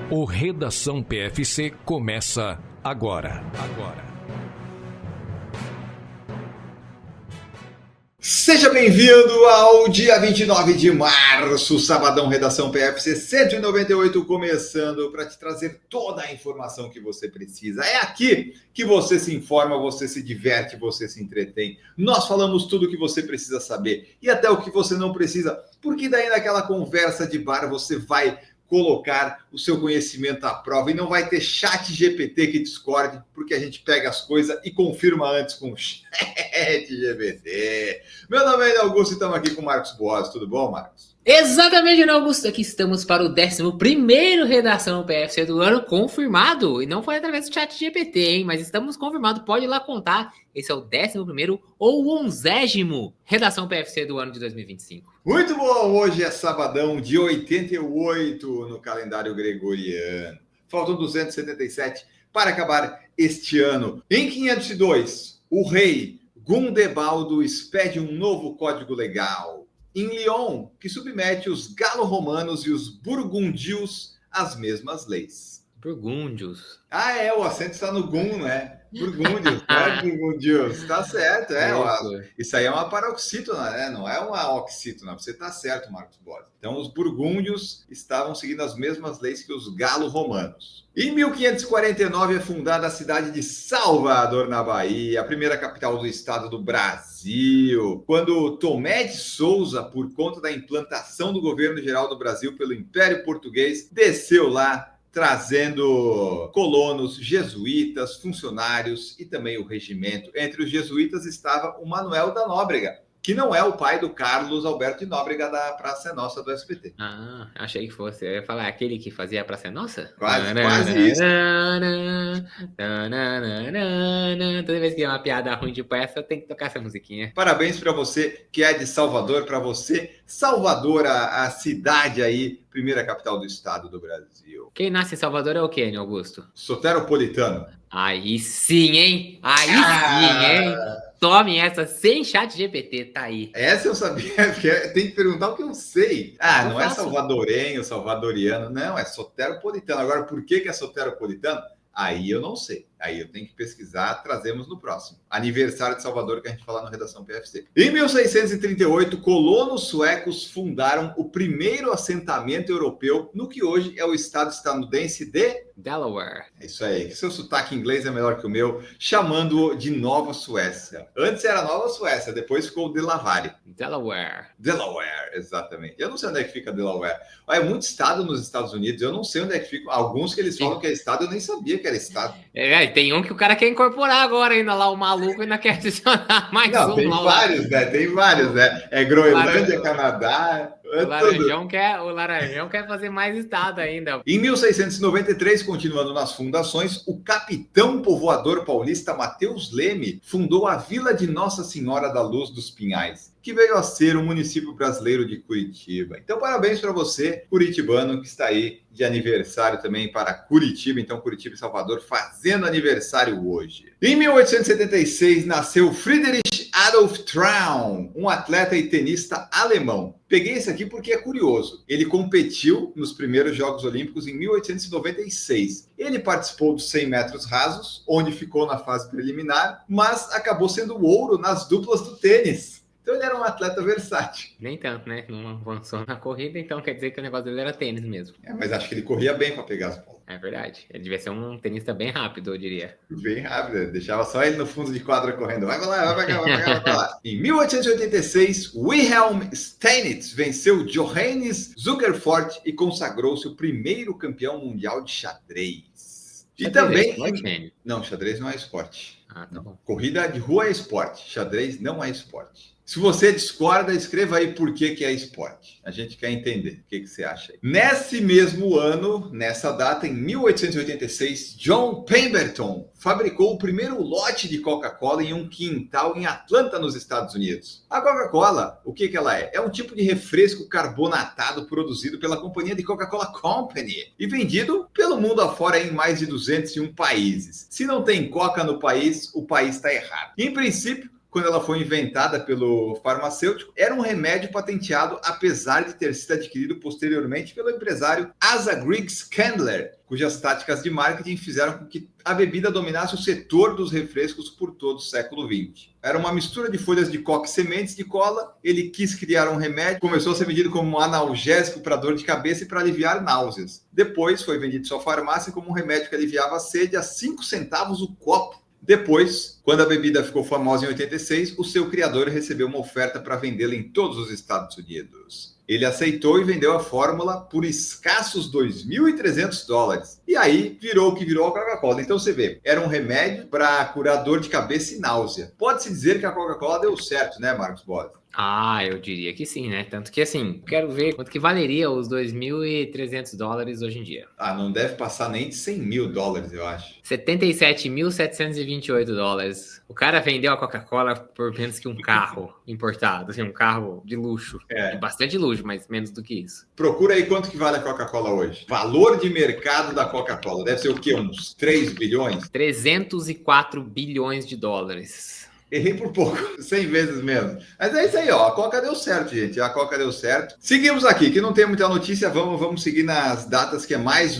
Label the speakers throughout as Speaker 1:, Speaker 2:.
Speaker 1: O Redação PFC começa agora.
Speaker 2: Seja bem-vindo ao dia 29 de março, sabadão Redação PFC 198, começando para te trazer toda a informação que você precisa. É aqui que você se informa, você se diverte, você se entretém. Nós falamos tudo o que você precisa saber e até o que você não precisa, porque daí naquela conversa de bar você vai colocar o seu conhecimento à prova e não vai ter chat GPT que discorde, porque a gente pega as coisas e confirma antes com o chat GPT. Meu nome é Augusto e estamos aqui com o Marcos Boas. Tudo bom, Marcos?
Speaker 3: Exatamente, Augusto. Aqui estamos para o 11º Redação PFC do ano confirmado. E não foi através do chat GPT, hein? Mas estamos confirmados. Pode ir lá contar. Esse é o 11º ou 11º Redação PFC do ano de 2025.
Speaker 2: Muito bom! Hoje é sabadão de 88 no calendário gregoriano. Faltam 277 para acabar este ano. Em 502, o rei Gundebaldo expede um novo código legal. Em Lyon, que submete os galo-romanos e os burgundios às mesmas leis.
Speaker 3: Burgúndios.
Speaker 2: O acento está no gun, né? Burgúndios, não é burgundios. Tá certo, isso aí é uma paroxítona, né? Não é uma oxítona. Você tá certo, Marcos Borges. Então, os burgúndios estavam seguindo as mesmas leis que os galo-romanos. Em 1549 é fundada a cidade de Salvador, na Bahia, a primeira capital do estado do Brasil. Quando Tomé de Souza, por conta da implantação do governo geral do Brasil pelo Império Português, desceu lá, trazendo colonos, jesuítas, funcionários e também o regimento. Entre os jesuítas estava o Manuel da Nóbrega, que não é o pai do Carlos Alberto de Nóbrega da Praça é Nossa do SBT.
Speaker 3: Achei que fosse. Eu ia falar aquele que fazia a Praça é Nossa?
Speaker 2: Quase isso.
Speaker 3: Toda vez que tem uma piada ruim de peça, eu tenho que tocar essa musiquinha.
Speaker 2: Parabéns para você que é de Salvador, para você, Salvador, a cidade aí, primeira capital do estado do Brasil.
Speaker 3: Quem nasce em Salvador é o quê, Augusto?
Speaker 2: Soteropolitano.
Speaker 3: Aí sim, hein? Tome essa sem chat GPT, tá aí.
Speaker 2: Essa eu sabia, porque tem que perguntar o que eu sei. Não é salvadorenho, salvadoriano, não, é soteropolitano. Agora, por que é soteropolitano? Aí eu não sei. Aí eu tenho que pesquisar, trazemos no próximo. Aniversário de Salvador que a gente fala no Redação PFC. Em 1638, colonos suecos fundaram o primeiro assentamento europeu no que hoje é o estado estadunidense de
Speaker 3: Delaware.
Speaker 2: É isso aí. Seu sotaque inglês é melhor que o meu, chamando de Nova Suécia. Antes era Nova Suécia, depois ficou Delaware. Delaware, exatamente. Eu não sei onde é que fica Delaware. É muito estado nos Estados Unidos, eu não sei onde é que fica. Alguns que eles falam que é estado, eu nem sabia que era estado.
Speaker 3: Tem um que o cara quer incorporar agora ainda lá, o maluco ainda quer adicionar mais um.
Speaker 2: Tem vários, né? É Groenlândia, Canadá.
Speaker 3: O Laranjão quer fazer mais estado ainda.
Speaker 2: Em 1693, continuando nas fundações, o capitão povoador paulista Mateus Leme fundou a Vila de Nossa Senhora da Luz dos Pinhais, que veio a ser o município brasileiro de Curitiba. Então, parabéns para você, curitibano, que está aí de aniversário também para Curitiba. Então, Curitiba e Salvador fazendo aniversário hoje. Em 1876, nasceu Friedrich Adolf Traun, um atleta e tenista alemão. Peguei esse aqui porque é curioso. Ele competiu nos primeiros Jogos Olímpicos em 1896. Ele participou dos 100 metros rasos, onde ficou na fase preliminar, mas acabou sendo ouro nas duplas do tênis. Então ele era um atleta versátil.
Speaker 3: Nem tanto, né? Não avançou na corrida, então quer dizer que o negócio dele era tênis mesmo.
Speaker 2: Mas acho que ele corria bem para pegar as bolas.
Speaker 3: É verdade. Ele devia ser um tenista bem rápido, eu diria.
Speaker 2: Bem rápido. Deixava só ele no fundo de quadra correndo. Vai lá, vai pra lá. Em 1886, Wilhelm Steinitz venceu Johannes Zuckerfort e consagrou-se o primeiro campeão mundial de xadrez. E também... Não, xadrez não é esporte.
Speaker 3: Tá bom.
Speaker 2: Corrida de rua é esporte. Xadrez não é esporte. Se você discorda, escreva aí por que é esporte. A gente quer entender. O que você acha aí? Nesse mesmo ano, nessa data, em 1886, John Pemberton fabricou o primeiro lote de Coca-Cola em um quintal em Atlanta, nos Estados Unidos. A Coca-Cola, o que ela é? É um tipo de refresco carbonatado produzido pela companhia de Coca-Cola Company e vendido pelo mundo afora em mais de 201 países. Se não tem Coca no país, o país está errado. Em princípio, quando ela foi inventada pelo farmacêutico, era um remédio patenteado, apesar de ter sido adquirido posteriormente pelo empresário Asa Griggs Candler, cujas táticas de marketing fizeram com que a bebida dominasse o setor dos refrescos por todo o século XX. Era uma mistura de folhas de coca e sementes de cola. Ele quis criar um remédio, começou a ser vendido como um analgésico para dor de cabeça e para aliviar náuseas. Depois foi vendido em sua farmácia como um remédio que aliviava a sede a 5 centavos o copo. Depois, quando a bebida ficou famosa em 86, o seu criador recebeu uma oferta para vendê-la em todos os Estados Unidos. Ele aceitou e vendeu a fórmula por escassos $2.300. E aí virou o que virou a Coca-Cola. Então você vê, era um remédio para curar dor de cabeça e náusea. Pode-se dizer que a Coca-Cola deu certo, né, Marcos Boas?
Speaker 3: Ah, eu diria que sim, né? Tanto que, assim, quero ver quanto que valeria os $2.300 hoje em dia.
Speaker 2: Ah, não deve passar nem de $100.000, eu acho.
Speaker 3: $77.728. O cara vendeu a Coca-Cola por menos que um carro importado, assim, um carro de luxo. De bastante luxo, mas menos do que isso.
Speaker 2: Procura aí quanto que vale a Coca-Cola hoje. Valor de mercado da Coca-Cola. Deve ser o quê? Uns 3 bilhões?
Speaker 3: 304 bilhões de dólares.
Speaker 2: Errei por pouco, 100 vezes menos. Mas é isso aí, ó. A Coca deu certo, gente. A Coca deu certo. Seguimos aqui, que não tem muita notícia. Vamos seguir nas datas que é mais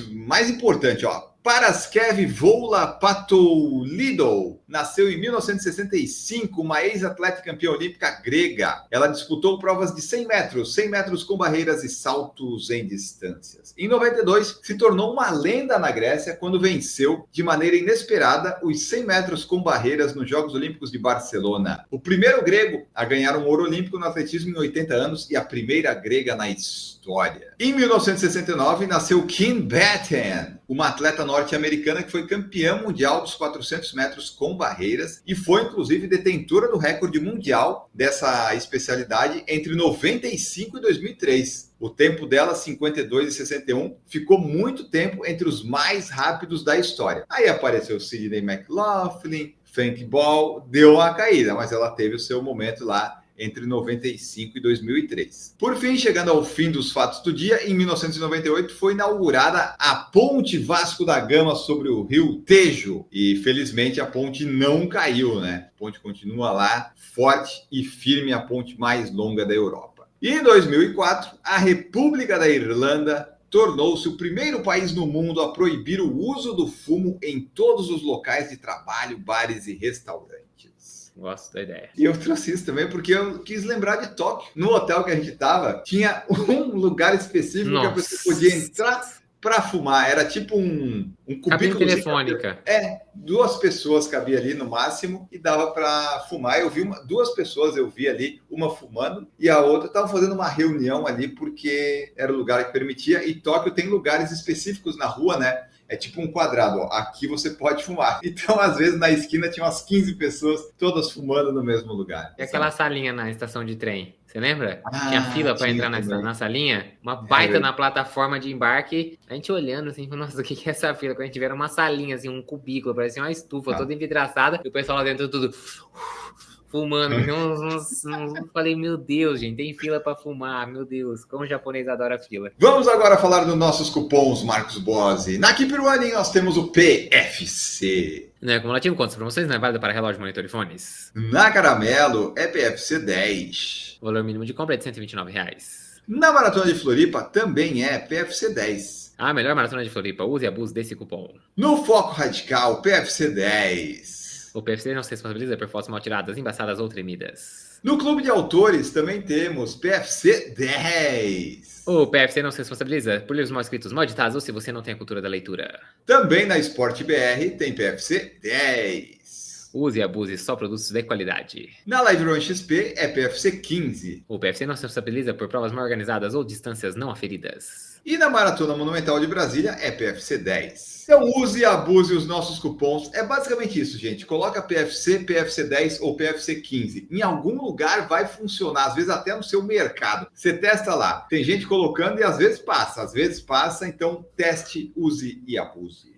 Speaker 2: importante, ó. Paraskev Voula-Patoulidou nasceu em 1965, uma ex-atleta campeã olímpica grega. Ela disputou provas de 100 metros com barreiras e saltos em distâncias. Em 92, se tornou uma lenda na Grécia quando venceu de maneira inesperada os 100 metros com barreiras nos Jogos Olímpicos de Barcelona. O primeiro grego a ganhar um ouro olímpico no atletismo em 80 anos e a primeira grega na história. Em 1969, nasceu Kim Batten, uma atleta norte-americana que foi campeã mundial dos 400 metros com barreiras e foi, inclusive, detentora do recorde mundial dessa especialidade entre 95 e 2003. O tempo dela, 52,61, ficou muito tempo entre os mais rápidos da história. Aí apareceu Sidney McLaughlin, Frank Ball, deu uma caída, mas ela teve o seu momento lá entre 95 e 2003. Por fim, chegando ao fim dos fatos do dia, em 1998 foi inaugurada a Ponte Vasco da Gama sobre o Rio Tejo. E felizmente a ponte não caiu, né? A ponte continua lá, forte e firme, a ponte mais longa da Europa. E em 2004, a República da Irlanda tornou-se o primeiro país no mundo a proibir o uso do fumo em todos os locais de trabalho, bares e restaurantes.
Speaker 3: Gosto da ideia.
Speaker 2: E eu trouxe isso também porque eu quis lembrar de Tóquio. No hotel que a gente estava, tinha um lugar específico que a pessoa podia entrar para fumar. Era tipo um cubículo.
Speaker 3: Cabine telefônica.
Speaker 2: Duas pessoas cabia ali no máximo e dava para fumar. Eu vi duas pessoas, eu vi ali, uma fumando e a outra estava fazendo uma reunião ali porque era o lugar que permitia. E Tóquio tem lugares específicos na rua, né? É tipo um quadrado, ó. Aqui você pode fumar. Então, às vezes, na esquina tinha umas 15 pessoas, todas fumando no mesmo lugar.
Speaker 3: E aquela salinha na estação de trem, você lembra? Tinha fila para entrar na salinha, uma baita na plataforma de embarque, a gente olhando assim, nossa, o que é essa fila? Quando a gente tiver uma salinha, assim, um cubículo, parecia uma estufa toda envidraçada, e o pessoal lá dentro tudo fumando. Falei, meu Deus, gente, tem fila para fumar, meu Deus, como o japonês adora fila.
Speaker 2: Vamos agora falar dos nossos cupons, Marcos Bozzi. Na Keep Running nós temos o PFC.
Speaker 3: Não é acumulativo, contas para vocês, não é válido para relógio, monitor e fones.
Speaker 2: Na Caramelo é PFC 10.
Speaker 3: O valor mínimo de compra é de R$129.
Speaker 2: Na Maratona de Floripa também é PFC 10.
Speaker 3: A melhor maratona de Floripa, use e abuse desse cupom.
Speaker 2: No Foco Radical, PFC 10.
Speaker 3: O PFC não se responsabiliza por fotos mal tiradas, embaçadas ou tremidas.
Speaker 2: No Clube de Autores também temos PFC 10.
Speaker 3: O PFC não se responsabiliza por livros mal escritos, mal editados ou se você não tem a cultura da leitura.
Speaker 2: Também na Sport BR tem PFC 10.
Speaker 3: Use e abuse só produtos de qualidade.
Speaker 2: Na Live Run XP é PFC 15.
Speaker 3: O PFC não se responsabiliza por provas mal organizadas ou distâncias não aferidas.
Speaker 2: E na Maratona Monumental de Brasília é PFC 10. Então use e abuse os nossos cupons. É basicamente isso, gente. Coloca PFC, PFC 10 ou PFC 15. Em algum lugar vai funcionar, às vezes até no seu mercado. Você testa lá. Tem gente colocando e às vezes passa. Então teste, use e abuse.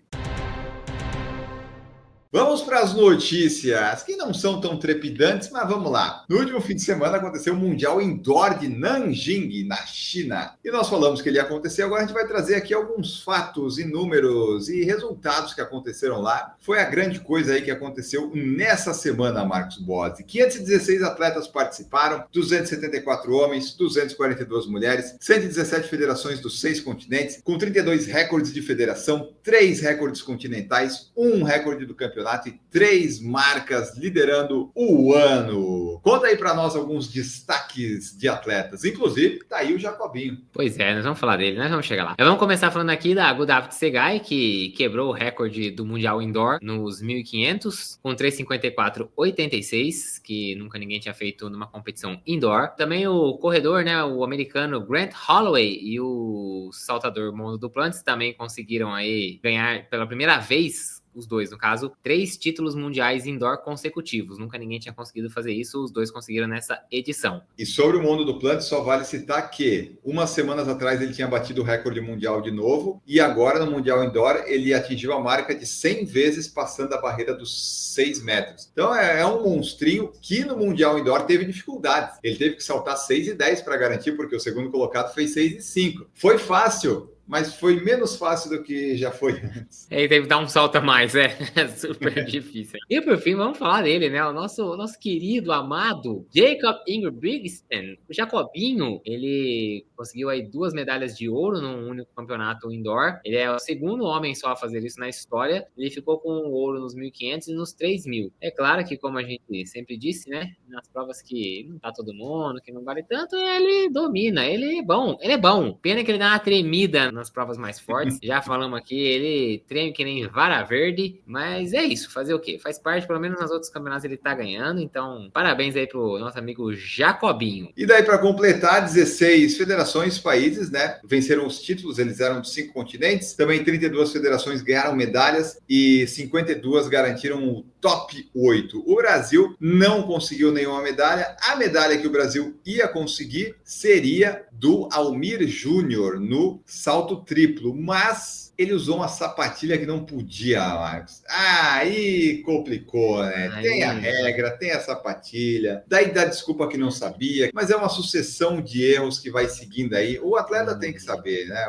Speaker 2: Vamos para as notícias, que não são tão trepidantes, mas vamos lá. No último fim de semana aconteceu o Mundial Indoor de Nanjing, na China. E nós falamos que ele ia acontecer, agora a gente vai trazer aqui alguns fatos e números e resultados que aconteceram lá. Foi a grande coisa aí que aconteceu nessa semana, Marcos Bozzi. 516 atletas participaram, 274 homens, 242 mulheres, 117 federações dos 6 continentes, com 32 recordes de federação, 3 recordes continentais, 1 recorde do campeonato e 3 marcas liderando o ano. Conta aí para nós alguns destaques de atletas, inclusive tá aí o Jacobinho.
Speaker 3: Pois é, nós vamos falar dele, nós vamos chegar lá. Vamos começar falando aqui da Gudaft Segai, que quebrou o recorde do Mundial Indoor nos 1.500, com 3:54:86, que nunca ninguém tinha feito numa competição indoor. Também o corredor, né, o americano Grant Holloway e o saltador Mondo Duplantis também conseguiram aí ganhar pela primeira vez, os dois, no caso, 3 títulos mundiais indoor consecutivos. Nunca ninguém tinha conseguido fazer isso, os dois conseguiram nessa edição.
Speaker 2: E sobre o Mondo Duplantis, só vale citar que umas semanas atrás ele tinha batido o recorde mundial de novo, e agora no Mundial Indoor ele atingiu a marca de 100 vezes passando a barreira dos 6 metros. Então é um monstrinho que no Mundial Indoor teve dificuldades. Ele teve que saltar 6,10 para garantir, porque o segundo colocado fez 6,5. Foi fácil, mas foi menos fácil do que já foi antes.
Speaker 3: Ele teve que dar um salto a mais, é super difícil. E por fim, vamos falar dele, né? O nosso querido, amado Jacob Ingebrigtsen. O Jacobinho, ele conseguiu aí 2 medalhas de ouro num único campeonato indoor. Ele é o segundo homem só a fazer isso na história. Ele ficou com o ouro nos 1.500 e nos 3.000. É claro que, como a gente sempre disse, né? Nas provas que não tá todo mundo, que não vale tanto, ele domina. Ele é bom. Pena que ele dá uma tremida nas provas mais fortes. Já falamos aqui, ele treme que nem vara verde, mas é isso, fazer o quê? Faz parte, pelo menos nos outros campeonatos ele tá ganhando, então parabéns aí pro nosso amigo Jacobinho.
Speaker 2: E daí para completar, 16 federações, países, né, venceram os títulos, eles eram de 5 continentes, também 32 federações ganharam medalhas e 52 garantiram o top 8. O Brasil não conseguiu nenhuma medalha, a medalha que o Brasil ia conseguir seria do Almir Júnior no salto triplo, mas ele usou uma sapatilha que não podia, Marcos. Aí complicou, né? Tem a regra, tem a sapatilha, daí dá desculpa que não sabia, mas é uma sucessão de erros que vai seguindo aí. O atleta tem que saber, né?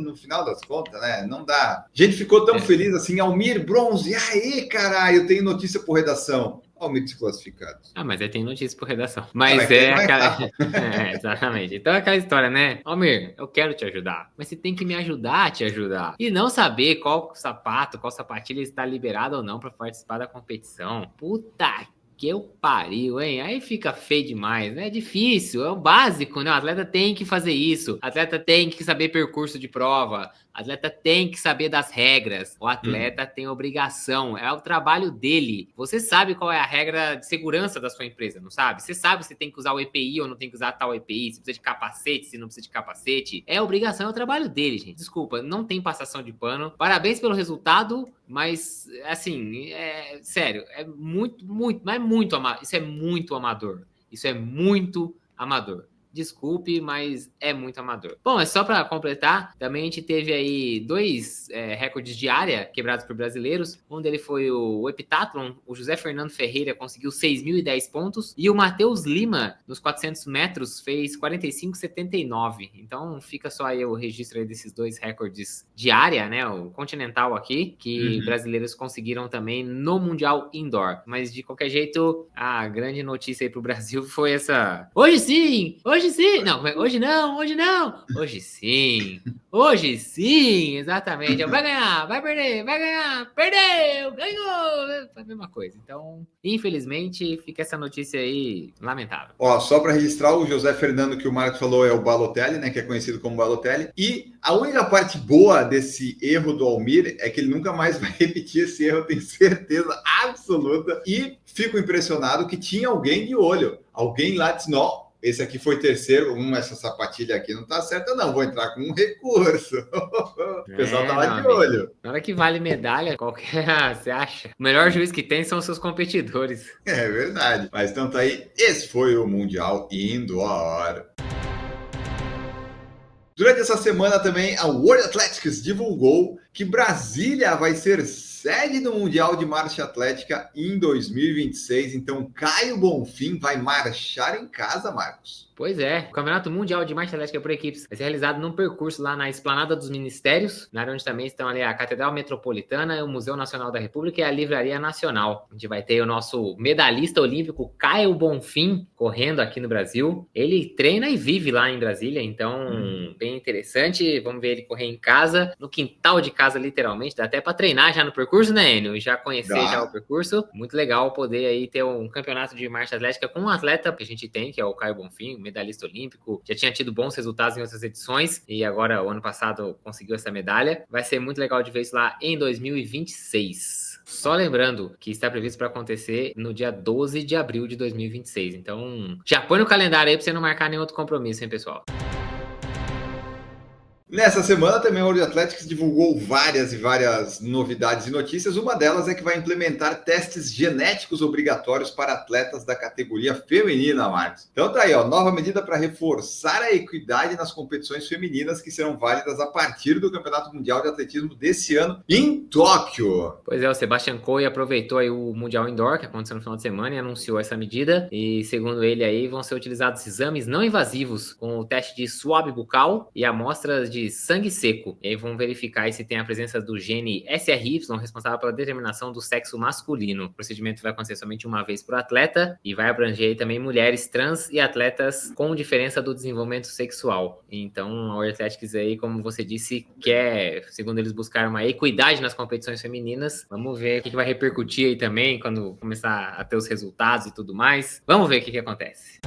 Speaker 2: No final das contas, né? Não dá. A gente ficou tão feliz assim, Almir bronze, aí, caralho, eu tenho notícia por redação. Almir desclassificado.
Speaker 3: Mas aí tem notícia por redação. Mas é aquela... exatamente. Então é aquela história, né? Almir, eu quero te ajudar, mas você tem que me ajudar a te ajudar. E não saber qual sapato, qual sapatilha está liberado ou não para participar da competição. Puta que eu pariu, hein? Aí fica feio demais, né? É difícil, é o básico, né? O atleta tem que fazer isso. O atleta tem que saber percurso de prova. O atleta tem que saber das regras. O atleta tem obrigação. É o trabalho dele. Você sabe qual é a regra de segurança da sua empresa, não sabe? Você sabe se tem que usar o EPI ou não tem que usar tal EPI, se precisa de capacete, se não precisa de capacete. É obrigação, é o trabalho dele, gente. Desculpa, não tem passação de pano. Parabéns pelo resultado, mas, assim, sério, é muito, mas muito amador. Isso é muito amador. Isso é muito amador. Desculpe, mas é muito amador. Bom, é só para completar, também a gente teve aí 2 recordes de área quebrados por brasileiros. Um deles foi o heptathlon, o José Fernando Ferreira conseguiu 6.010 pontos e o Matheus Lima, nos 400 metros, fez 45,79. Então fica só aí o registro aí desses 2 recordes de área, né, o continental aqui, que brasileiros conseguiram também no Mundial Indoor. Mas de qualquer jeito, a grande notícia aí pro Brasil foi essa... Hoje sim! Não, hoje não. Hoje sim, exatamente. Vai ganhar, vai perder, vai ganhar, perdeu, ganhou. É a mesma coisa. Então, infelizmente, fica essa notícia aí lamentável.
Speaker 2: Ó, só para registrar, o José Fernando que o Marcos falou é o Balotelli, né, que é conhecido como Balotelli. E a única parte boa desse erro do Almir é que ele nunca mais vai repetir esse erro, eu tenho certeza absoluta. E fico impressionado que tinha alguém de olho. Alguém lá disse, não, esse aqui foi terceiro, essa sapatilha aqui não tá certa não, vou entrar com um recurso. O pessoal tá lá de olho.
Speaker 3: Na hora que vale medalha, qualquer, você acha? O melhor juiz que tem são os seus competidores.
Speaker 2: É verdade. Mas então tá aí, esse foi o Mundial Indoor. Durante essa semana também, a World Athletics divulgou que Brasília vai ser sede do Mundial de Marcha Atlética em 2026. Então, Caio Bonfim vai marchar em casa, Marcos.
Speaker 3: Pois é, o Campeonato Mundial de Marcha Atlética por Equipes vai ser realizado num percurso lá na Esplanada dos Ministérios, na área onde também estão ali a Catedral Metropolitana, o Museu Nacional da República e a Livraria Nacional. A gente vai ter o nosso medalhista olímpico Caio Bonfim correndo aqui no Brasil. Ele treina e vive lá em Brasília, então bem interessante. Vamos ver ele correr em casa, no quintal de casa literalmente. Dá até para treinar já no percurso, né, Enio? Já conhecer já o percurso. Muito legal poder aí ter um campeonato de marcha atlética com um atleta que a gente tem, que é o Caio Bonfim, medalhista olímpico, já tinha tido bons resultados em outras edições e agora, o ano passado, conseguiu essa medalha. Vai ser muito legal de ver isso lá em 2026. Só lembrando que está previsto para acontecer no dia 12 de abril de 2026. Então, já põe no calendário aí para você não marcar nenhum outro compromisso, hein, pessoal?
Speaker 2: Nessa semana também o World Athletics divulgou várias novidades e notícias. Uma delas é que vai implementar testes genéticos obrigatórios para atletas da categoria feminina, Marcos. Então tá aí, ó, nova medida para reforçar a equidade nas competições femininas que serão válidas a partir do Campeonato Mundial de Atletismo desse ano em Tóquio.
Speaker 3: Pois é, o Sebastian Coe aproveitou aí o Mundial Indoor, que aconteceu no final de semana, e anunciou essa medida. E segundo ele aí, vão ser utilizados exames não invasivos com o teste de swab bucal e amostras de sangue seco. E aí vão verificar se tem a presença do gene SRY, responsável pela determinação do sexo masculino. O procedimento vai acontecer somente uma vez por atleta e vai abranger aí também mulheres trans e atletas com diferença do desenvolvimento sexual. Então, a World Athletics aí, como você disse, quer, segundo eles, buscar uma equidade nas competições femininas. Vamos ver o que vai repercutir aí também quando começar a ter os resultados e tudo mais. Vamos ver o que acontece.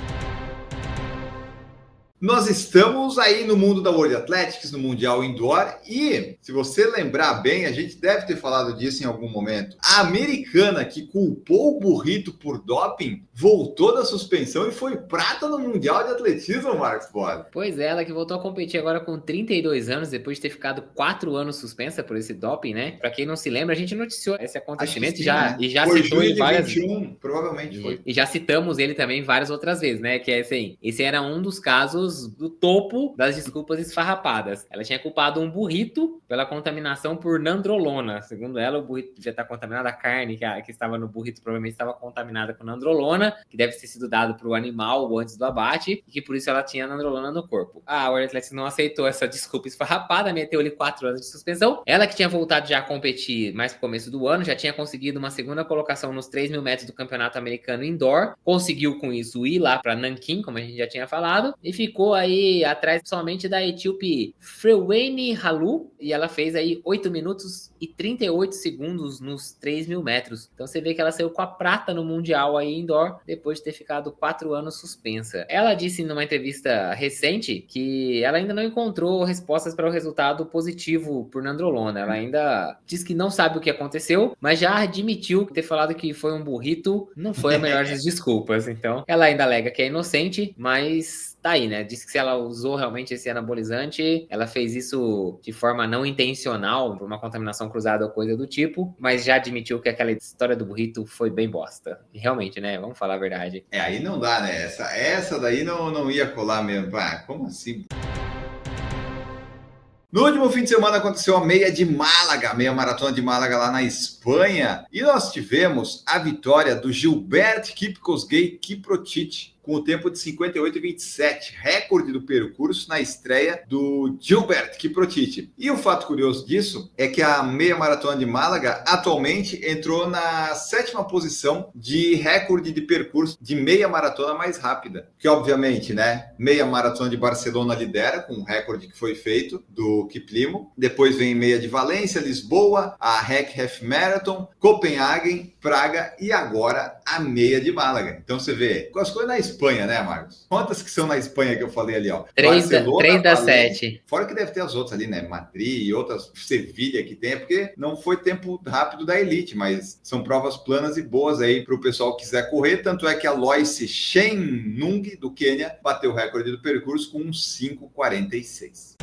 Speaker 2: Nós estamos aí no mundo da World Athletics, no Mundial Indoor, e se você lembrar bem, a gente deve ter falado disso em algum momento, a americana que culpou o burrito por doping voltou da suspensão e foi prata no Mundial de Atletismo, Marcos Bola.
Speaker 3: Pois é, ela que voltou a competir agora com 32 anos, depois de ter ficado 4 anos suspensa por esse doping, né? Pra quem não se lembra, a gente noticiou esse acontecimento
Speaker 2: sim, né?
Speaker 3: E já
Speaker 2: foi
Speaker 3: citou ele várias vezes.
Speaker 2: 21, provavelmente foi.
Speaker 3: E já citamos ele também várias outras vezes, né? Que é assim, esse era um dos casos do topo das desculpas esfarrapadas. Ela tinha culpado um burrito pela contaminação por nandrolona. Segundo ela, o burrito devia estar contaminado, a carne que estava no burrito provavelmente estava contaminada com nandrolona, que deve ter sido dado para o animal antes do abate, e que por isso ela tinha nandrolona no corpo. A World Athletics não aceitou essa desculpa esfarrapada, meteu-lhe 4 anos de suspensão. Ela que tinha voltado já a competir mais pro começo do ano, já tinha conseguido uma segunda colocação nos 3.000 metros do Campeonato Americano Indoor, conseguiu com isso ir lá para Nanquim, como a gente já tinha falado, e ficou aí atrás somente da etíope Freweni Halu, e ela fez aí 8 minutos e 38 segundos nos 3.000 metros. Então você vê que ela saiu com a prata no Mundial aí indoor, depois de ter ficado 4 anos suspensa. Ela disse numa entrevista recente que ela ainda não encontrou respostas para o resultado positivo por nandrolona. Ela ainda diz que não sabe o que aconteceu, mas já admitiu ter falado que foi um burrito, não foi a melhor das desculpas. Então ela ainda alega que é inocente, mas tá aí, né? Disse que se ela usou realmente esse anabolizante, ela fez isso de forma não intencional, por uma contaminação cruzada ou coisa do tipo, mas já admitiu que aquela história do burrito foi bem bosta. E realmente, né? Vamos falar a verdade.
Speaker 2: Aí não dá, né? Essa daí não ia colar mesmo. Ah, como assim? No último fim de semana aconteceu a meia de Málaga, a meia maratona de Málaga lá na Espanha, e nós tivemos a vitória do Gilbert Kipkosgei Kiprotich, com o tempo de 58,27, recorde do percurso na estreia do Gilbert Kiprotich. E o fato curioso disso é que a meia maratona de Málaga atualmente entrou na 7ª posição de recorde de percurso de meia maratona mais rápida. Que obviamente, né, meia maratona de Barcelona lidera com o recorde que foi feito do Kiplimo. Depois vem meia de Valência, Lisboa, a Rec Half Marathon, Copenhagen, Praga e agora a meia de Málaga. Então você vê, com as coisas na Espanha, né, Marcos? Quantas que são na Espanha que eu falei ali, ó?
Speaker 3: 3 das 7.
Speaker 2: Fora que deve ter as outras ali, né? Madrid e outras, Sevilha que tem, porque não foi tempo rápido da elite, mas são provas planas e boas aí para o pessoal que quiser correr. Tanto é que a Loice Shenung, do Quênia, bateu o recorde do percurso com 5,46.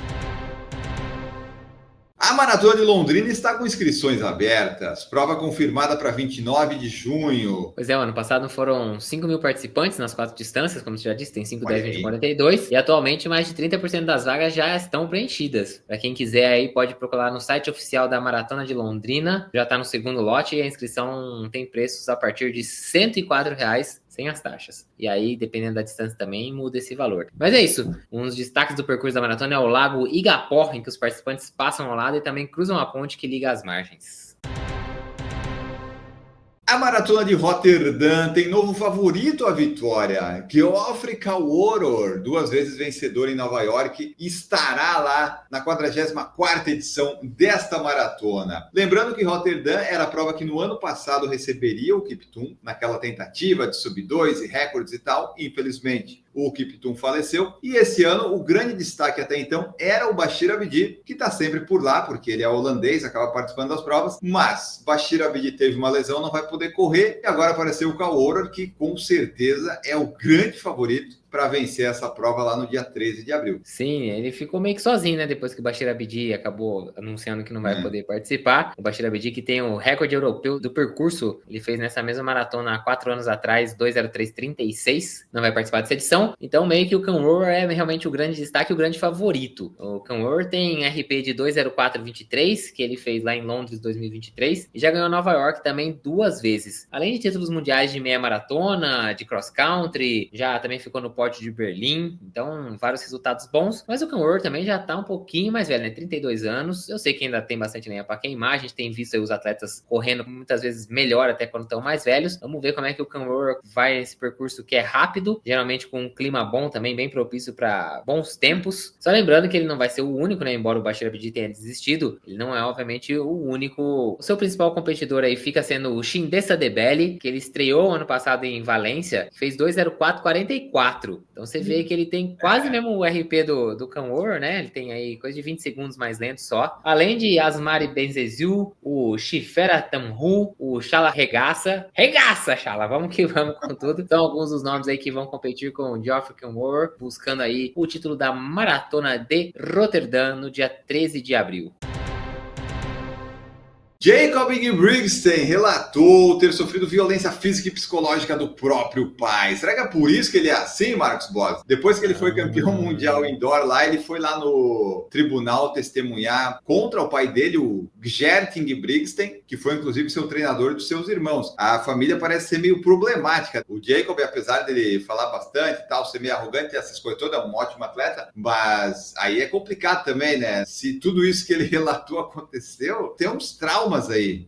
Speaker 2: A Maratona de Londrina está com inscrições abertas. Prova confirmada para 29 de junho.
Speaker 3: Pois é, o ano passado foram 5 mil participantes nas 4 distâncias, como você já disse, tem 5,
Speaker 2: Olha
Speaker 3: 10, 20,
Speaker 2: aí.
Speaker 3: 42. E atualmente mais de 30% das vagas já estão preenchidas. Para quem quiser aí, pode procurar no site oficial da Maratona de Londrina. Já está no segundo lote e a inscrição tem preços a partir de R$ 104,00. Sem as taxas. E aí, dependendo da distância também, muda esse valor. Mas é isso. Um dos destaques do percurso da maratona é o Lago Igapó, em que os participantes passam ao lado e também cruzam a ponte que liga as margens.
Speaker 2: A Maratona de Roterdã tem novo favorito à vitória. Geoffrey Kauoror, 2 vezes vencedor em Nova York, estará lá na 44ª edição desta maratona. Lembrando que Roterdã era a prova que no ano passado receberia o Kiptum, naquela tentativa de sub-2 e recordes e tal. Infelizmente, o Kiptum faleceu. E esse ano, o grande destaque até então era o Bashir Abdi, que está sempre por lá, porque ele é holandês, acaba participando das provas. Mas Bashir Abdi teve uma lesão, não vai poder correr. E agora apareceu o Kauoror, que com certeza é o grande favorito para vencer essa prova lá no dia 13 de abril.
Speaker 3: Sim, ele ficou meio que sozinho, né? Depois que o Bashir Abdi acabou anunciando que não vai poder participar. O Bashir Abdi, que tem o recorde europeu do percurso, ele fez nessa mesma maratona há 4 anos atrás, 2:03:36, não vai participar dessa edição. Então, meio que o Kauoror é realmente o grande destaque, o grande favorito. O Kauoror tem RP de 2:04:23, que ele fez lá em Londres 2023, e já ganhou Nova York também 2 vezes. Além de títulos mundiais de meia maratona, de cross country, já também ficou no pódio de Berlim, então vários resultados bons, mas o Kauoror também já tá um pouquinho mais velho, né, 32 anos, eu sei que ainda tem bastante lenha para queimar, a gente tem visto aí os atletas correndo muitas vezes melhor até quando estão mais velhos, vamos ver como é que o Kauoror vai nesse percurso que é rápido, geralmente com um clima bom também, bem propício para bons tempos, só lembrando que ele não vai ser o único, né, embora o Bashir Abdi tenha desistido, ele não é obviamente o único, o seu principal competidor aí fica sendo o Shindessa Debelli, que ele estreou ano passado em Valência, fez 2:04:44. Então você vê que ele tem quase mesmo o RP do Kauoror, né? Ele tem aí coisa de 20 segundos mais lento só. Além de Asmari Benzeziu, o Shifera Tamhu, o Chala Regaça. Regaça, Chala! Vamos que vamos com tudo. Então alguns dos nomes aí que vão competir com o Geoffrey Kauoror, buscando aí o título da Maratona de Roterdã no dia 13 de abril.
Speaker 2: Jacob Ingebrigtsen relatou ter sofrido violência física e psicológica do próprio pai. Será que é por isso que ele é assim, Marcos Boas? Depois que ele foi campeão mundial indoor lá, ele foi lá no tribunal testemunhar contra o pai dele, o Gert Ingebrigtsen, que foi inclusive seu treinador dos seus irmãos. A família parece ser meio problemática. O Jacob, apesar dele falar bastante e tal, ser meio arrogante, essas coisas todas, é um ótimo atleta, mas aí é complicado também, né? Se tudo isso que ele relatou aconteceu, tem uns traumas aí.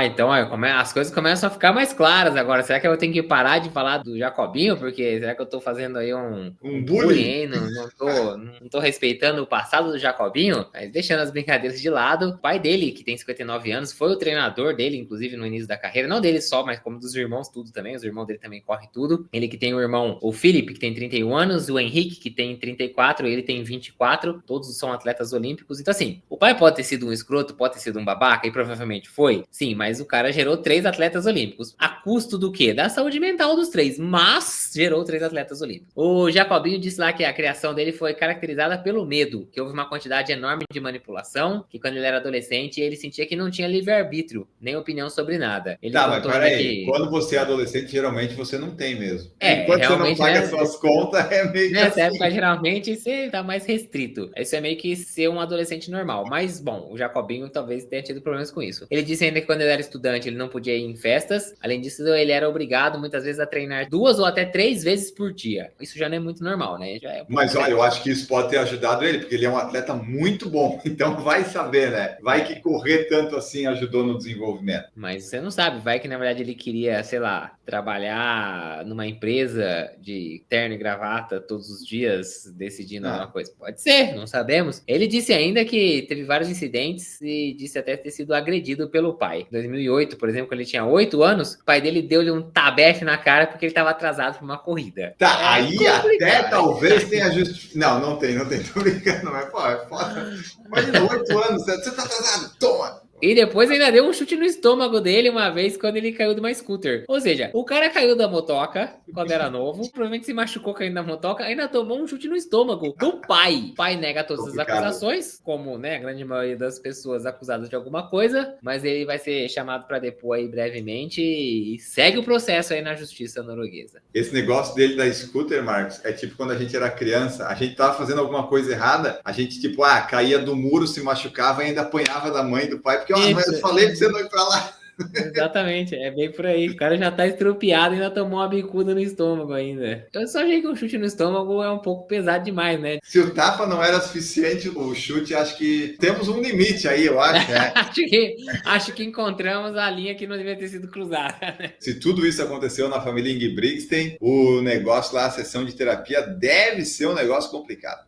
Speaker 3: Então as coisas começam a ficar mais claras agora. Será que eu tenho que parar de falar do Jacobinho? Porque será que eu tô fazendo aí um bullying? Não tô respeitando o passado do Jacobinho? Mas deixando as brincadeiras de lado, o pai dele, que tem 59 anos, foi o treinador dele, inclusive no início da carreira. Não dele só, mas como dos irmãos, tudo também. Os irmãos dele também correm tudo. Ele que tem o irmão, o Felipe, que tem 31 anos, o Henrique, que tem 34, ele tem 24. Todos são atletas olímpicos. Então assim, o pai pode ter sido um escroto, pode ter sido um babaca, e provavelmente foi. Sim, mas o cara gerou 3 atletas olímpicos. A custo do quê? Da saúde mental dos 3, mas gerou 3 atletas olímpicos. O Jacobinho disse lá que a criação dele foi caracterizada pelo medo, que houve uma quantidade enorme de manipulação, que quando ele era adolescente ele sentia que não tinha livre-arbítrio, nem opinião sobre nada. Ele
Speaker 2: mas peraí, quando você é adolescente, geralmente você não tem mesmo.
Speaker 3: Enquanto
Speaker 2: você não paga suas contas, é meio que
Speaker 3: nessa
Speaker 2: assim.
Speaker 3: época, geralmente, você tá mais restrito. Isso é meio que ser um adolescente normal. Mas, bom, o Jacobinho talvez tenha tido problemas com isso. Ele disse ainda que quando ele era estudante, ele não podia ir em festas. Além disso, ele era obrigado, muitas vezes, a treinar 2 ou até 3 vezes por dia. Isso já não é muito normal, né?
Speaker 2: Mas, olha, eu acho que isso pode ter ajudado ele, porque ele é um atleta muito bom. Então, vai saber, né? Vai que correr tanto assim ajudou no desenvolvimento.
Speaker 3: Mas você não sabe. Vai que, na verdade, ele queria, sei lá, trabalhar numa empresa de terno e gravata todos os dias, decidindo alguma coisa. Pode ser, não sabemos. Ele disse ainda que teve vários incidentes e disse até ter sido agredido pelo pai. Em 2008, por exemplo, quando ele tinha 8 anos, o pai dele deu-lhe um tabefe na cara porque ele estava atrasado para uma corrida.
Speaker 2: Aí até talvez tenha Não tem, tô brincando, mas pô, é foda. Imagina, 8 anos, você tá atrasado, toma!
Speaker 3: E depois ainda deu um chute no estômago dele uma vez quando ele caiu de uma scooter. Ou seja, o cara caiu da motoca quando era novo, provavelmente se machucou caindo da motoca, ainda tomou um chute no estômago do pai. O pai nega todas as acusações, como, né, a grande maioria das pessoas acusadas de alguma coisa, mas ele vai ser chamado para depor aí brevemente e segue o processo aí na justiça norueguesa.
Speaker 2: Esse negócio dele da scooter, Marcos, é tipo quando a gente era criança, a gente tava fazendo alguma coisa errada, a gente tipo, caía do muro, se machucava e ainda apanhava da mãe e do pai, porque mas eu falei pra você não ir pra lá.
Speaker 3: Exatamente, é bem por aí. O cara já tá estrupiado e ainda tomou uma bicuda no estômago ainda. Eu só achei que um chute no estômago é um pouco pesado demais, né?
Speaker 2: Se o tapa não era suficiente, o chute, acho que temos um limite aí, eu acho. Né?
Speaker 3: acho que encontramos a linha que não devia ter sido cruzada. Né?
Speaker 2: Se tudo isso aconteceu na família Ingebrigtsen, o negócio lá, a sessão de terapia, deve ser um negócio complicado.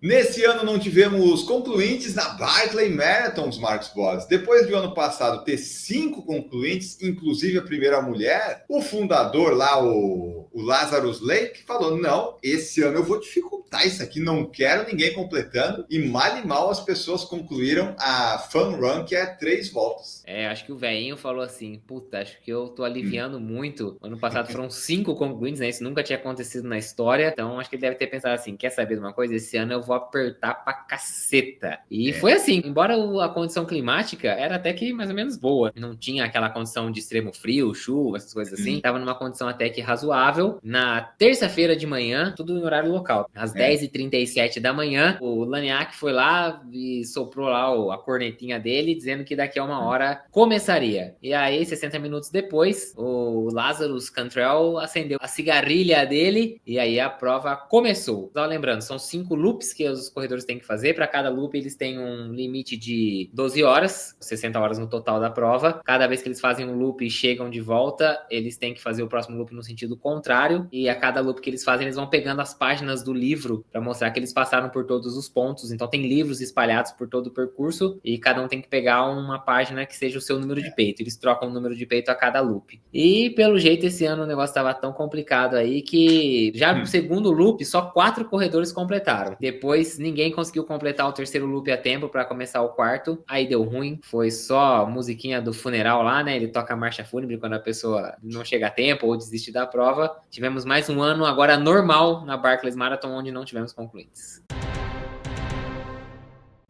Speaker 2: Nesse ano não tivemos concluintes na Barkley Marathons, Marcos Boas. Depois do ano passado ter 5 concluintes, inclusive a primeira mulher, o fundador lá, o Lazarus Lake, falou, não, esse ano eu vou dificultar isso aqui, não quero ninguém completando. E mal e mal as pessoas concluíram a Fun Run, que é 3 voltas.
Speaker 3: Acho que o velhinho falou assim, puta, acho que eu tô aliviando muito. Ano passado foram 5 concluintes, né? Isso nunca tinha acontecido na história. Então acho que ele deve ter pensado assim, quer saber de uma coisa? Esse ano eu vou apertar pra caceta. E foi assim, embora a condição climática era até que mais ou menos boa. Não tinha aquela condição de extremo frio, chuva, essas coisas assim. Tava numa condição até que razoável. Na terça-feira de manhã, tudo em horário local. Às 10h37 da manhã, o Laniak foi lá e soprou lá a cornetinha dele, dizendo que daqui a 1 hora começaria. E aí, 60 minutos depois, o Lazarus Cantrell acendeu a cigarrilha dele e aí a prova começou. Só lembrando, são 5 loops que os corredores têm que fazer. Para cada loop, eles têm um limite de 12 horas, 60 horas no total da prova. Cada vez que eles fazem um loop e chegam de volta, eles têm que fazer o próximo loop no sentido contrário. E a cada loop que eles fazem, eles vão pegando as páginas do livro para mostrar que eles passaram por todos os pontos. Então, tem livros espalhados por todo o percurso e cada um tem que pegar uma página que seja o seu número de peito. Eles trocam o número de peito a cada loop. E, pelo jeito, esse ano o negócio estava tão complicado aí que já no segundo loop, só 4 corredores completaram. Depois, ninguém conseguiu completar o terceiro loop a tempo para começar o quarto. Aí deu ruim. Foi só musiquinha do funeral lá, né? Ele toca a marcha fúnebre quando a pessoa não chega a tempo ou desiste da prova. Tivemos mais um ano agora normal na Barclays Marathon, onde não tivemos concluintes.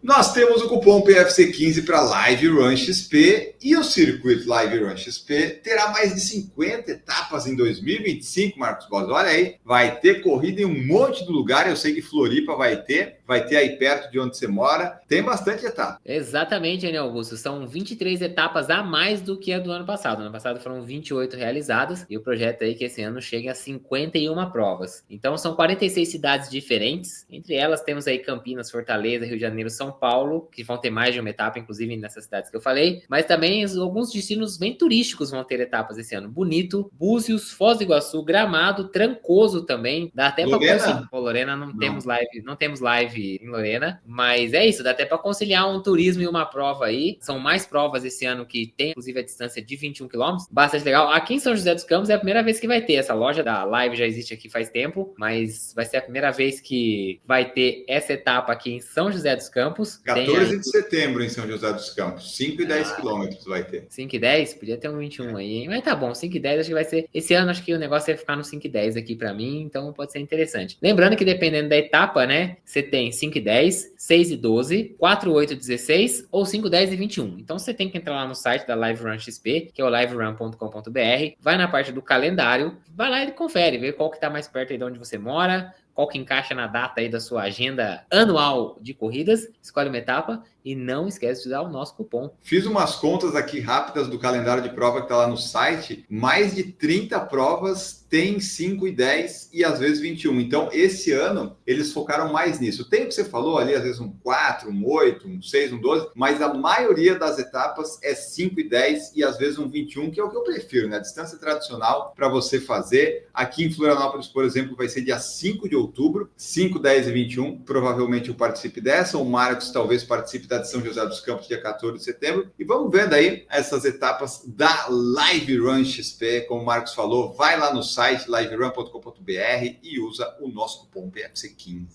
Speaker 2: Nós temos o cupom PFC15 para Live Run XP e o circuito Live Run XP terá mais de 50 etapas em 2025, Marcos Boas. Olha aí, vai ter corrida em um monte de lugar. Eu sei que Floripa vai ter aí perto de onde você mora. Tem bastante etapa.
Speaker 3: Exatamente, Enio Augusto. São 23 etapas a mais do que a do ano passado. No ano passado foram 28 realizadas e o projeto aí que esse ano chega a 51 provas. Então são 46 cidades diferentes. Entre elas temos aí Campinas, Fortaleza, Rio de Janeiro, São Paulo, que vão ter mais de uma etapa, inclusive nessas cidades que eu falei, mas também alguns destinos bem turísticos vão ter etapas esse ano. Bonito, Búzios, Foz do Iguaçu, Gramado, Trancoso também. Dá até para conciliar. Lorena não temos live em Lorena, mas é isso, dá até para conciliar um turismo e uma prova aí. São mais provas esse ano que tem, inclusive a distância de 21 km, bastante legal. Aqui em São José dos Campos é a primeira vez que vai ter essa loja da Live, já existe aqui faz tempo, mas vai ser a primeira vez que vai ter essa etapa aqui em São José dos Campos.
Speaker 2: 14 de setembro em São José dos Campos, 5 e 10 quilômetros vai ter.
Speaker 3: 5 e 10? Podia ter um 21 aí, hein? Mas tá bom, 5 e 10 acho que vai ser... Esse ano acho que o negócio vai ficar no 5 e 10 aqui pra mim, então pode ser interessante. Lembrando que dependendo da etapa, né, você tem 5 e 10, 6 e 12, 4, 8 e 16 ou 5, 10 e 21. Então você tem que entrar lá no site da Live Run XP, que é o liverun.com.br, vai na parte do calendário, vai lá e confere, vê qual que tá mais perto aí de onde você mora, qual que encaixa na data aí da sua agenda anual de corridas, escolhe uma etapa e não esquece de usar o nosso cupom.
Speaker 2: Fiz umas contas aqui rápidas do calendário de prova que está lá no site, mais de 30 provas tem 5 e 10 e às vezes 21. Então, esse ano, eles focaram mais nisso. Tem o que você falou ali, às vezes um 4, um 8, um 6, um 12, mas a maioria das etapas é 5 e 10 e às vezes um 21, que é o que eu prefiro, né? A distância tradicional para você fazer. Aqui em Florianópolis, por exemplo, vai ser dia 5 de outubro, 5, 10 e 21. Provavelmente eu participe dessa, o Marcos talvez participe da de São José dos Campos, dia 14 de setembro. E vamos ver daí essas etapas da Live Run XP, como o Marcos falou, vai lá no site liverun.com.br e usa o nosso cupom PFC15.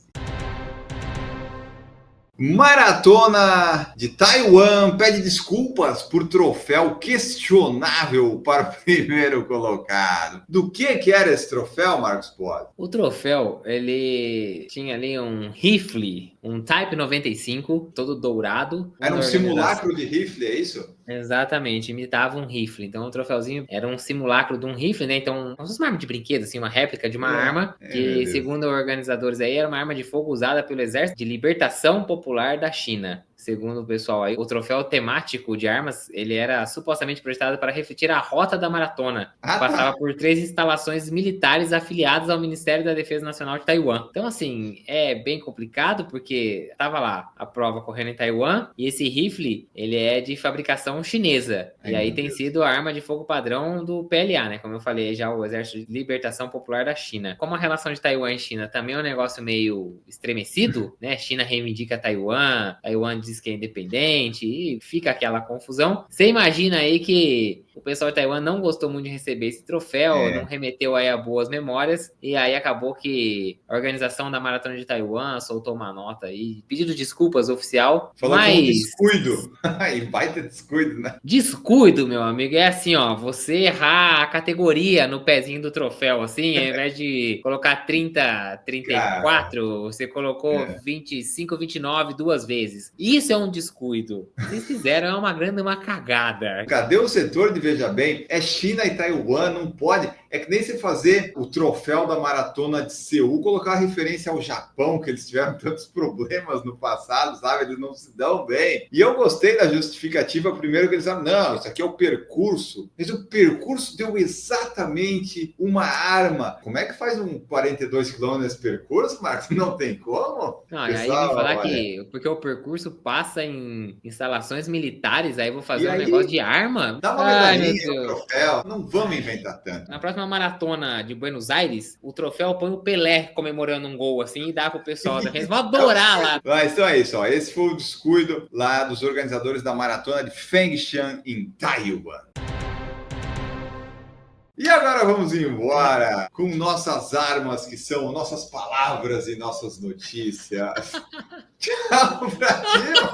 Speaker 2: Maratona de Taiwan pede desculpas por troféu questionável para o primeiro colocado. Do que era esse troféu, Marcos Polo?
Speaker 3: O troféu, ele tinha ali um rifle, um Type 95, todo dourado.
Speaker 2: Era um simulacro de rifle, é isso?
Speaker 3: Exatamente, imitava um rifle. Então o troféuzinho era um simulacro de um rifle, né? Então, como se fosse uma arma de brinquedo, assim, uma réplica de uma arma, que, segundo organizadores aí, era uma arma de fogo usada pelo Exército de Libertação Popular da China. Segundo o pessoal aí, o troféu temático de armas, ele era supostamente projetado para refletir a rota da maratona. Passava por 3 instalações militares afiliadas ao Ministério da Defesa Nacional de Taiwan. Então, assim, é bem complicado, porque tava lá a prova correndo em Taiwan, e esse rifle, ele é de fabricação chinesa. E aí tem sido a arma de fogo padrão do PLA, né? Como eu falei, já o Exército de Libertação Popular da China. Como a relação de Taiwan e China também é um negócio meio estremecido, né? China reivindica Taiwan, Taiwan diz que é independente, e fica aquela confusão. Você imagina aí que o pessoal de Taiwan não gostou muito de receber esse troféu, não remeteu aí a boas memórias, e aí acabou que a organização da Maratona de Taiwan soltou uma nota aí, pedido desculpas oficial.
Speaker 2: Falou que é um descuido. E vai ter descuido, né?
Speaker 3: Descuido, meu amigo, é assim, ó, você errar a categoria no pezinho do troféu, assim, ao invés de colocar 30, 34, você colocou 25, 29 duas vezes. Isso é um descuido. Vocês fizeram uma cagada.
Speaker 2: Cadê o setor de Veja Bem? É China e Taiwan, não pode. É que nem você fazer o troféu da maratona de Seul, colocar a referência ao Japão, que eles tiveram tantos problemas no passado, sabe? Eles não se dão bem. E eu gostei da justificativa, primeiro que eles falaram, não, isso aqui é o percurso. Mas o percurso deu exatamente uma arma. Como é que faz um 42 km nesse percurso, Marcos? Não tem como?
Speaker 3: Não, e aí vem falar que, porque o percurso passa em instalações militares, aí vou fazer um negócio de arma?
Speaker 2: Dá uma medalhinha no troféu, não vamos inventar tanto.
Speaker 3: Na próxima maratona de Buenos Aires, o troféu põe o Pelé comemorando um gol assim e dá pro pessoal da gente. Vou adorar lá.
Speaker 2: Mas então é isso, ó. Esse foi o descuido lá dos organizadores da maratona de Fengshan em Taiwan. E agora vamos embora com nossas armas, que são nossas palavras e nossas notícias. Tchau, Brasil!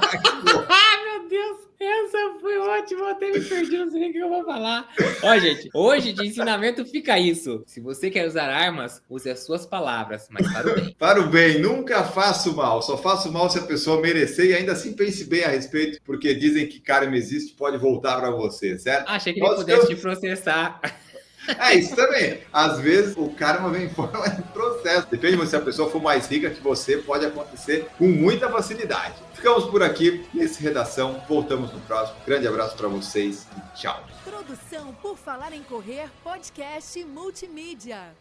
Speaker 3: Ai, meu Deus! Essa foi ótima, até me perdi, não sei nem o que eu vou falar. Ó, gente, hoje de ensinamento fica isso. Se você quer usar armas, use as suas palavras, mas para o bem.
Speaker 2: Para o bem, nunca faço mal. Só faço mal se a pessoa merecer e ainda assim pense bem a respeito, porque dizem que karma existe, pode voltar para você, certo?
Speaker 3: Achei que ele pudesse te processar.
Speaker 2: É isso também. Às vezes o karma vem em forma de processo. Depende se a pessoa for mais rica que você, pode acontecer com muita facilidade. Ficamos por aqui nesse Redação. Voltamos no próximo. Grande abraço para vocês e tchau.
Speaker 4: Produção por Falar em Correr, podcast multimídia.